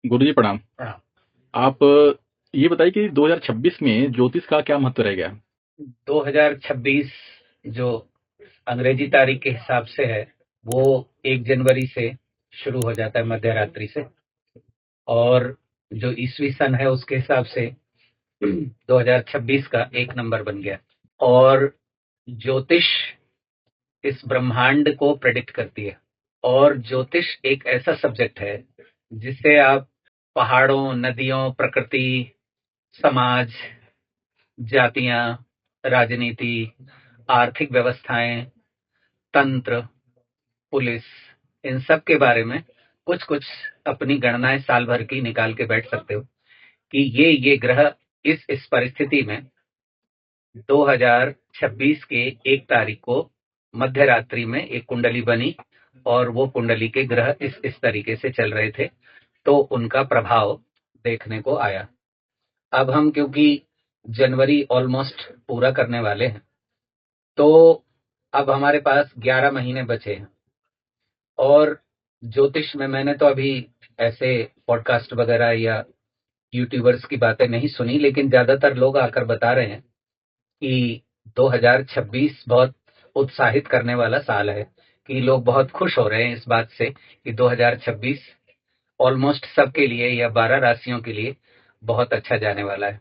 गुरुजी प्रणाम। हाँ। आप ये बताइए कि 2026 में ज्योतिष का क्या महत्व रह गया? 2026 जो अंग्रेजी तारीख के हिसाब से है वो 1 जनवरी से शुरू हो जाता है मध्य रात्रि से, और जो ईसवी सन है उसके हिसाब से 2026 का 1 नंबर बन गया। और ज्योतिष इस ब्रह्मांड को प्रेडिक्ट करती है, और ज्योतिष एक ऐसा सब्जेक्ट है जिससे आप पहाड़ों, नदियों, प्रकृति, समाज, जातियां, राजनीति, आर्थिक व्यवस्थाएं, तंत्र, पुलिस, इन सब के बारे में कुछ कुछ अपनी गणनाएं साल भर की निकाल के बैठ सकते हो कि ये ग्रह इस परिस्थिति में 2026 के 1 तारीख को मध्य रात्रि में एक कुंडली बनी, और वो कुंडली के ग्रह इस तरीके से चल रहे थे, तो उनका प्रभाव देखने को आया। अब हम क्योंकि जनवरी ऑलमोस्ट पूरा करने वाले हैं, तो अब हमारे पास 11 महीने बचे हैं। और ज्योतिष में मैंने तो अभी ऐसे पॉडकास्ट वगैरह या यूट्यूबर्स की बातें नहीं सुनी, लेकिन ज्यादातर लोग आकर बता रहे हैं कि 2026 बहुत उत्साहित करने वाला साल है, कि लोग बहुत खुश हो रहे हैं इस बात से कि 2026 ऑलमोस्ट सबके लिए या 12 राशियों के लिए बहुत अच्छा जाने वाला है।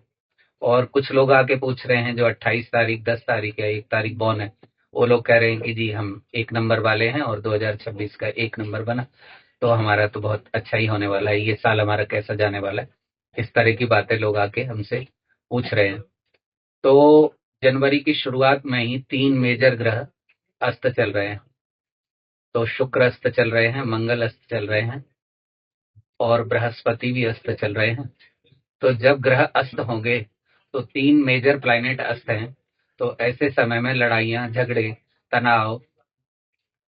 और कुछ लोग आके पूछ रहे हैं जो 28 तारीख, 10 तारीख या 1 तारीख बॉर्न है, वो लोग कह रहे हैं कि जी हम 1 नंबर वाले हैं और 2026 का 1 नंबर बना, तो हमारा तो बहुत अच्छा ही होने वाला है, ये साल हमारा कैसा जाने वाला है। इस तरह की बातें लोग आके हमसे पूछ रहे हैं। तो जनवरी की शुरुआत में ही 3 मेजर ग्रह अस्त चल रहे हैं। तो शुक्र अस्त चल रहे हैं, मंगल अस्त चल रहे हैं, और बृहस्पति भी अस्त चल रहे हैं। तो जब ग्रह अस्त होंगे तो 3 मेजर प्लैनेट अस्त हैं, तो ऐसे समय में लड़ाइयां, झगड़े, तनाव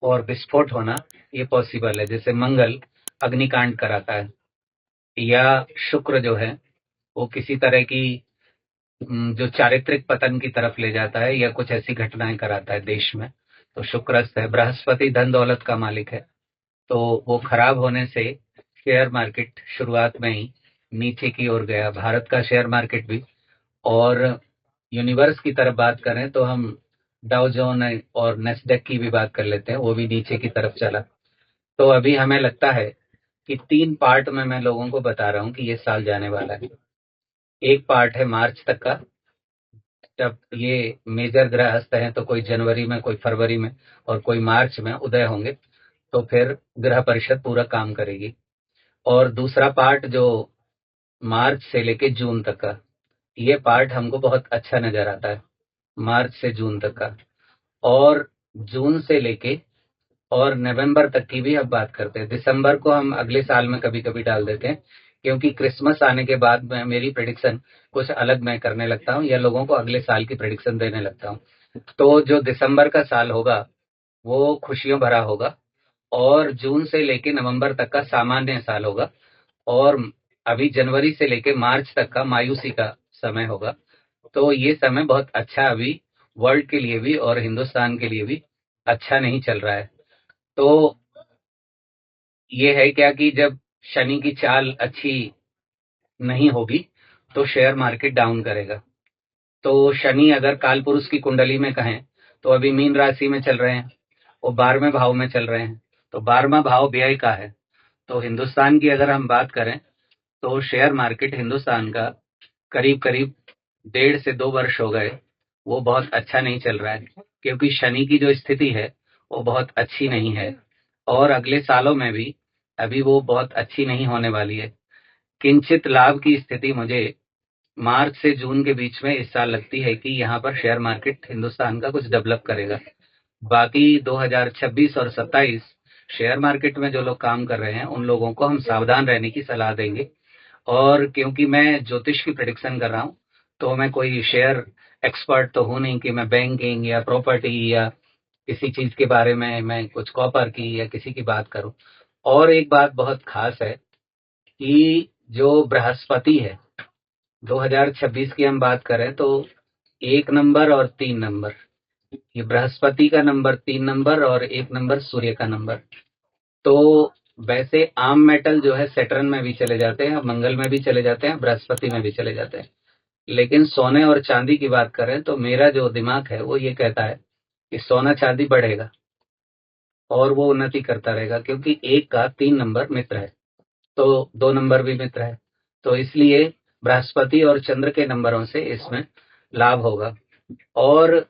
और विस्फोट होना ये पॉसिबल है। जैसे मंगल अग्निकांड कराता है, या शुक्र जो है वो किसी तरह की जो चारित्रिक पतन की तरफ ले जाता है या कुछ ऐसी घटनाएं कराता है देश में, तो शुक्र अस्त है। बृहस्पति धन दौलत का मालिक है, तो वो खराब होने से शेयर मार्केट शुरुआत में ही नीचे की ओर गया, भारत का शेयर मार्केट भी। और यूनिवर्स की तरफ बात करें तो हम डाउ जोन और नेस्डेक की भी बात कर लेते हैं, वो भी नीचे की तरफ चला। तो अभी हमें लगता है कि 3 पार्ट में मैं लोगों को बता रहा हूँ कि ये साल जाने वाला है। एक पार्ट है मार्च तक का, जब ये मेजर ग्रह अस्त हैं, तो कोई जनवरी में, कोई फरवरी में और कोई मार्च में उदय होंगे, तो फिर ग्रह परिषद पूरा काम करेगी। और दूसरा पार्ट जो मार्च से लेके जून तक का, ये पार्ट हमको बहुत अच्छा नजर आता है, मार्च से जून तक का। और जून से लेके और नवंबर तक की भी अब बात करते हैं। दिसंबर को हम अगले साल में कभी कभी डाल देते हैं, क्योंकि क्रिसमस आने के बाद में मेरी प्रेडिक्शन कुछ अलग मैं करने लगता हूँ, या लोगों को अगले साल की प्रेडिक्शन देने लगता हूँ। तो जो दिसंबर का साल होगा वो खुशियों भरा होगा, और जून से लेके नवंबर तक का सामान्य साल होगा, और अभी जनवरी से लेके मार्च तक का मायूसी का समय होगा। तो ये समय बहुत अच्छा अभी वर्ल्ड के लिए भी और हिंदुस्तान के लिए भी अच्छा नहीं चल रहा है। तो ये है क्या कि जब शनि की चाल अच्छी नहीं होगी तो शेयर मार्केट डाउन करेगा। तो शनि अगर काल पुरुष की कुंडली में कहें तो अभी मीन राशि में चल रहे हैं, वो 12वें भाव में चल रहे हैं, तो 12वां भाव व्यय का है। तो हिंदुस्तान की अगर हम बात करें तो शेयर मार्केट हिंदुस्तान का करीब करीब 1.5 से 2 वर्ष हो गए वो बहुत अच्छा नहीं चल रहा है, क्योंकि शनि की जो स्थिति है वो बहुत अच्छी नहीं है, और अगले सालों में भी अभी वो बहुत अच्छी नहीं होने वाली है। किंचित लाभ की स्थिति मुझे मार्च से जून के बीच में इस साल लगती है कि यहाँ पर शेयर मार्केट हिंदुस्तान का कुछ डेवलप करेगा। बाकी 2026 और 27 शेयर मार्केट में जो लोग काम कर रहे हैं उन लोगों को हम सावधान रहने की सलाह देंगे। और क्योंकि मैं ज्योतिष की प्रेडिक्शन कर रहा हूँ, तो मैं कोई शेयर एक्सपर्ट तो हूँ नहीं कि मैं बैंकिंग या प्रॉपर्टी या किसी चीज के बारे में, मैं कुछ कॉपर की या किसी की बात करूं। और एक बात बहुत खास है कि जो बृहस्पति है, 2026 की हम बात करें तो 1 नंबर और 3 नंबर, ये बृहस्पति का नंबर 3 नंबर और 1 नंबर सूर्य का नंबर। तो वैसे आम मेटल जो है सैटर्न में भी चले जाते हैं, मंगल में भी चले जाते हैं, बृहस्पति में भी चले जाते हैं। लेकिन सोने और चांदी की बात करें तो मेरा जो दिमाग है वो ये कहता है कि सोना चांदी बढ़ेगा और वो उन्नति करता रहेगा, क्योंकि एक का 3 नंबर मित्र है, तो 2 नंबर भी मित्र है, तो इसलिए बृहस्पति और चंद्र के नंबरों से इसमें लाभ होगा। और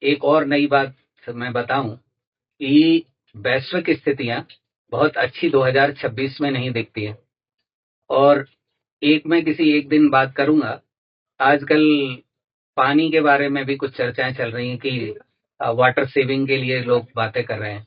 एक और नई बात मैं बताऊं कि वैश्विक स्थितियां बहुत अच्छी 2026 में नहीं दिखती है। और मैं किसी एक दिन बात करूंगा। आजकल पानी के बारे में भी कुछ चर्चाएं चल रही हैं कि वाटर सेविंग के लिए लोग बातें कर रहे हैं।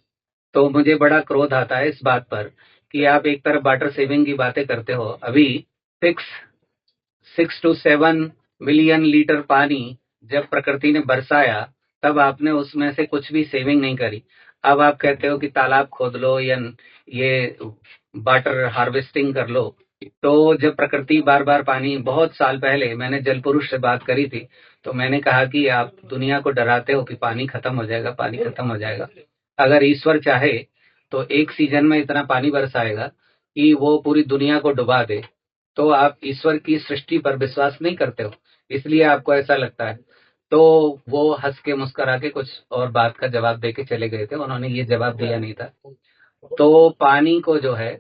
तो मुझे बड़ा क्रोध आता है इस बात पर कि आप एक तरफ वाटर सेविंग की बातें करते हो, अभी 6 to 7 मिलियन लीटर पानी जब प्रकृति ने बरसाया तब आपने उसमें से कुछ भी सेविंग नहीं करी। अब आप कहते हो कि तालाब खोद लो या ये वाटर हार्वेस्टिंग कर लो। तो जब प्रकृति बार बार पानी, बहुत साल पहले मैंने जल पुरुष से बात करी थी, तो मैंने कहा कि आप दुनिया को डराते हो कि पानी खत्म हो जाएगा, पानी खत्म हो जाएगा। अगर ईश्वर चाहे तो एक सीजन में इतना पानी बरसाएगा कि वो पूरी दुनिया को डुबा दे। तो आप ईश्वर की सृष्टि पर विश्वास नहीं करते हो, इसलिए आपको ऐसा लगता है। तो वो हंस के मुस्कुरा के कुछ और बात का जवाब दे के चले गए थे, उन्होंने ये जवाब दिया नहीं था। तो पानी को जो है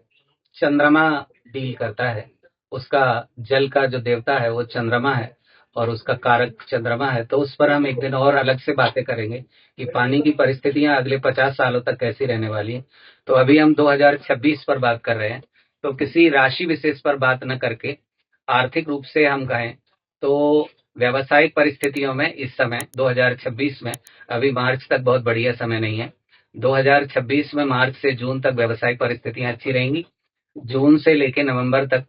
चंद्रमा डील करता है, उसका जल का जो देवता है वो चंद्रमा है और उसका कारक चंद्रमा है। तो उस पर हम एक दिन और अलग से बातें करेंगे कि पानी की परिस्थितियां अगले 50 सालों तक कैसी रहने वाली है। तो अभी हम 2026 पर बात कर रहे हैं, तो किसी राशि विशेष पर बात न करके आर्थिक रूप से हम कहें तो व्यावसायिक परिस्थितियों में इस समय 2026 में, अभी मार्च तक बहुत बढ़िया समय नहीं है। 2026 में मार्च से जून तक व्यावसायिक परिस्थितियां अच्छी रहेंगी, जून से लेकर नवंबर तक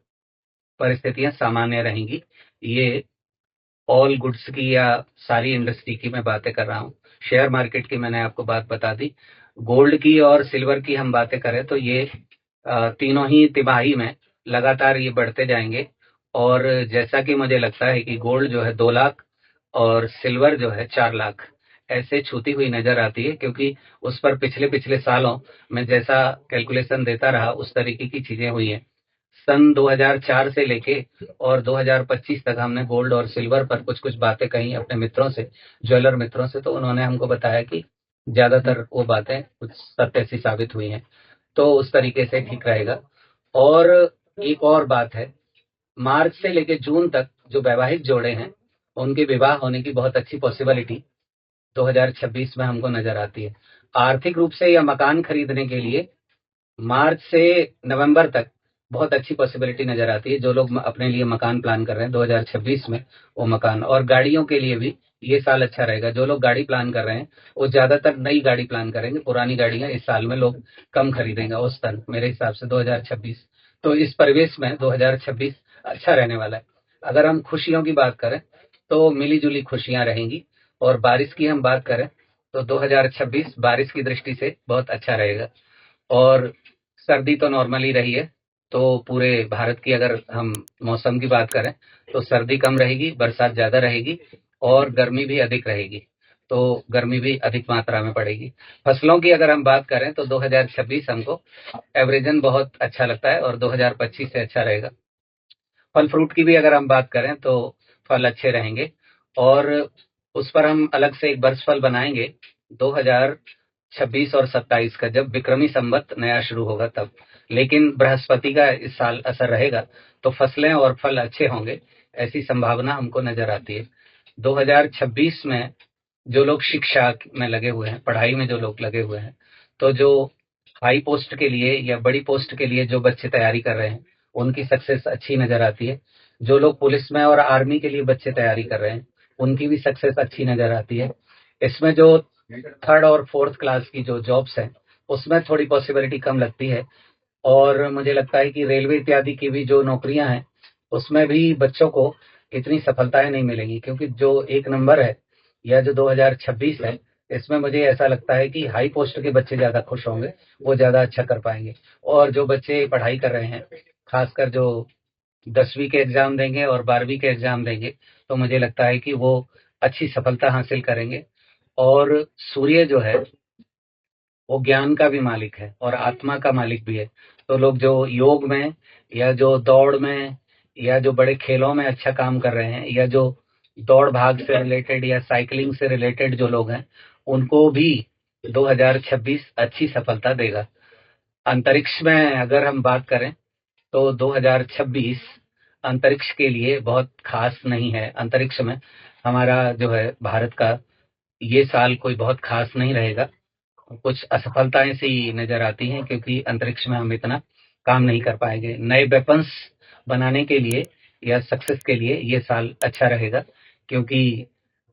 परिस्थितियां सामान्य रहेंगी। ये ऑल गुड्स की या सारी इंडस्ट्री की मैं बातें कर रहा हूँ। शेयर मार्केट की मैंने आपको बात बता दी। गोल्ड की और सिल्वर की हम बातें करें तो ये तीनों ही तिमाही में लगातार ये बढ़ते जाएंगे। और जैसा कि मुझे लगता है कि गोल्ड जो है 2 लाख और सिल्वर जो है 4 लाख ऐसे छूती हुई नजर आती है, क्योंकि उस पर पिछले पिछले सालों में जैसा कैलकुलेशन देता रहा उस तरीके की चीजें हुई हैं। सन 2004 से लेके और 2025 तक हमने गोल्ड और सिल्वर पर कुछ कुछ बातें कही अपने मित्रों से, ज्वेलर मित्रों से, तो उन्होंने हमको बताया कि ज्यादातर वो बातें कुछ सत्य सी साबित हुई हैं। तो उस तरीके से ठीक रहेगा। और एक और बात है, मार्च से लेकर जून तक जो वैवाहिक जोड़े हैं उनके विवाह होने की बहुत अच्छी पॉसिबिलिटी 2026 में हमको नजर आती है। आर्थिक रूप से या मकान खरीदने के लिए मार्च से नवंबर तक बहुत अच्छी पॉसिबिलिटी नजर आती है। जो लोग अपने लिए मकान प्लान कर रहे हैं 2026 में, वो मकान, और गाड़ियों के लिए भी ये साल अच्छा रहेगा। जो लोग गाड़ी प्लान कर रहे हैं वो ज्यादातर नई गाड़ी प्लान करेंगे, पुरानी गाड़ियां इस साल में लोग कम खरीदेंगे औसतन मेरे हिसाब से 2026। तो इस परिवेश में 2026 अच्छा रहने वाला है। अगर हम खुशियों की बात करें तो मिली जुली खुशियां रहेंगी। और बारिश की हम बात करें तो 2026 बारिश की दृष्टि से बहुत अच्छा रहेगा। और सर्दी तो नॉर्मली रही है, तो पूरे भारत की अगर हम मौसम की बात करें तो सर्दी कम रहेगी, बरसात ज्यादा रहेगी और गर्मी भी अधिक रहेगी। तो गर्मी भी अधिक मात्रा में पड़ेगी। फसलों की अगर हम बात करें तो 2026 हमको एवरेजन बहुत अच्छा लगता है और 2025 से अच्छा रहेगा। फल फ्रूट की भी अगर हम बात करें तो फल अच्छे रहेंगे और उस पर हम अलग से एक वर्ष फल बनाएंगे 2026 और 27 का, जब विक्रमी संवत नया शुरू होगा तब। लेकिन बृहस्पति का इस साल असर रहेगा तो फसलें और फल अच्छे होंगे, ऐसी संभावना हमको नजर आती है। 2026 में जो लोग शिक्षा में लगे हुए हैं, पढ़ाई में जो लोग लगे हुए हैं, तो जो हाई पोस्ट के लिए या बड़ी पोस्ट के लिए जो बच्चे तैयारी कर रहे हैं उनकी सक्सेस अच्छी नजर आती है। जो लोग पुलिस में और आर्मी के लिए बच्चे तैयारी कर रहे हैं उनकी भी सक्सेस अच्छी नजर आती है। इसमें जो 3rd और 4th क्लास की जो जॉब्स हैं उसमें थोड़ी पॉसिबिलिटी कम लगती है। और मुझे लगता है कि रेलवे इत्यादि की भी जो नौकरियां हैं उसमें भी बच्चों को इतनी सफलताएं नहीं मिलेंगी, क्योंकि जो 1 नंबर है या जो 2026 है इसमें मुझे ऐसा लगता है कि हाई पोस्ट के बच्चे ज्यादा खुश होंगे, वो ज्यादा अच्छा कर पाएंगे। और जो बच्चे पढ़ाई कर रहे हैं, खासकर जो 10वीं के एग्जाम देंगे और 12वीं के एग्जाम देंगे, तो मुझे लगता है कि वो अच्छी सफलता हासिल करेंगे। और सूर्य जो है वो ज्ञान का भी मालिक है और आत्मा का मालिक भी है। तो लोग जो योग में या जो दौड़ में या जो बड़े खेलों में अच्छा काम कर रहे हैं या जो दौड़ भाग से रिलेटेड या साइकिलिंग से रिलेटेड जो लोग हैं, उनको भी 2026 अच्छी सफलता देगा। अंतरिक्ष में अगर हम बात करें तो 2026 अंतरिक्ष के लिए बहुत खास नहीं है। अंतरिक्ष में हमारा जो है भारत का ये साल कोई बहुत खास नहीं रहेगा। कुछ असफलताएं सी नजर आती हैं क्योंकि अंतरिक्ष में हम इतना काम नहीं कर पाएंगे। नए वेपन्स बनाने के लिए या सक्सेस के लिए ये साल अच्छा रहेगा, क्योंकि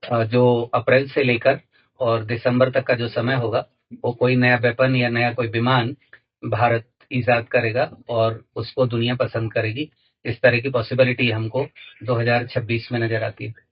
जो अप्रैल से लेकर और दिसंबर तक का जो समय होगा वो कोई नया वेपन या नया कोई विमान भारत ईजाद करेगा और उसको दुनिया पसंद करेगी। इस तरह की पॉसिबिलिटी हमको 2026 में नजर आती है।